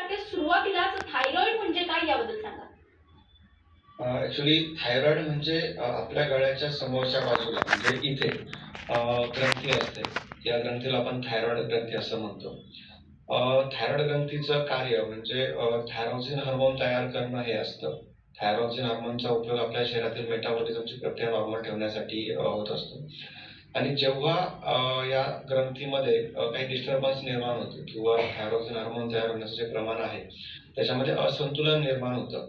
वाटते सुरुवातीलाच थायरॉइड म्हणजे काय याबद्दल सांगा. ॲक्च्युअली थायरॉईड म्हणजे आपल्या गळ्याच्या समोरच्या बाजूला म्हणजे इथे ग्रंथी असते. या ग्रंथीला आपण थायरॉईड ग्रंथी असं म्हणतो. थायरॉईड ग्रंथीचं कार्य म्हणजे थायरॉक्सिन हार्मोन तयार करणं हे असतं. थायरॉक्सिन हार्मोनचा उपयोग आपल्या शरीरातील मेटाबॉलिझमची प्रक्रिया नॉर्मल ठेवण्यासाठी होत असतो. आणि जेव्हा या ग्रंथीमध्ये काही डिस्टर्बन्स निर्माण होते किंवा थायरॉक्सिन हार्मोन तयार होण्याचं जे प्रमाण आहे, त्याच्यामध्ये असंतुलन निर्माण होतं.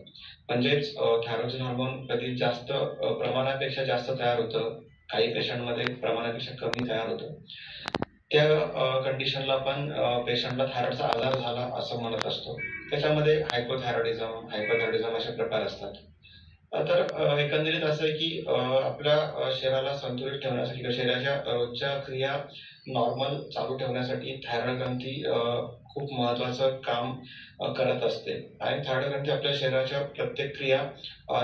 म्हणजेच थायरॉक्सिन हार्मोन कधी जास्त प्रमाणापेक्षा जास्त तयार होतं. काही पेशंटमध्ये प्रमाणापेक्षा कमी तयार होतं. त्या कंडिशनला आपण पेशंटला थायरॉइडचा आजार झाला असं म्हणत असतो. त्याच्यामध्ये हायपोथायरॉइडिझम असे प्रकार असतात. तर एकंदरीत असं आहे की आपल्या शरीराला संतुलित ठेवण्यासाठी किंवा शरीराच्या रोजच्या क्रिया नॉर्मल चालू ठेवण्यासाठी थायरॉईड ग्रंथी खूप महत्त्वाचं काम करत असते आणि थायरॉईड ग्रंथी आपल्या शरीराच्या प्रत्येक क्रिया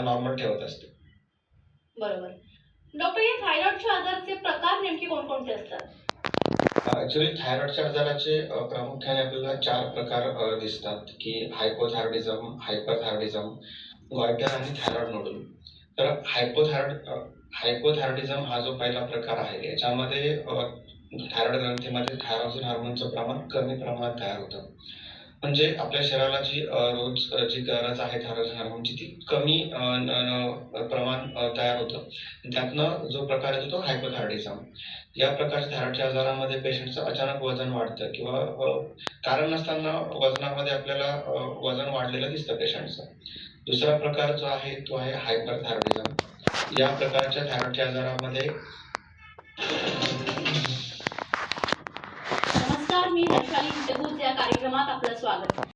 नॉर्मल ठेवत असते. बरोबर. डॉक्टर, या थायरॉइडच्या आजाराचे प्रकार नेमके कोणकोणते असतात? ॲक्च्युअली थायरॉईडच्या आजाराचे प्रामुख्याने आपल्याला 4 प्रकार दिसतात की हायपोथायरॉइडिझम, हायपरथायरॉइडिझम, गॉइटर आणि थायरॉईड नोडूल. तर हायपोथायरॉइडिझम हा जो पहिला प्रकार आहे याच्यामध्ये थायरॉईड ग्रंथीमध्ये थायरॉक्सिन हार्मोनचं प्रमाण कमी प्रमाणात तयार होतं. म्हणजे आपल्या शरीराला रोज जी गरज आहे थायरॉक्सिन हार्मोनची ती कमी प्रमाण तयार होतं. त्यातनं जो प्रकार येतो तो हायपोथायरॉइडिझम. या प्रकारच्या थायरॉईडच्या आजारामध्ये पेशंटचं अचानक वजन वाढतं किंवा कारण नसताना वजनामध्ये आपल्याला वजन वाढलेलं दिसतं पेशंटचं. दुसरा प्रकार जो आहे तो आहे हायपरथायरॉइडिझम. या प्रकारच्या थायरॉईडच्या आजारामध्ये नमस्कार, मी वैशाली या कार्यक्रमात आपलं स्वागत.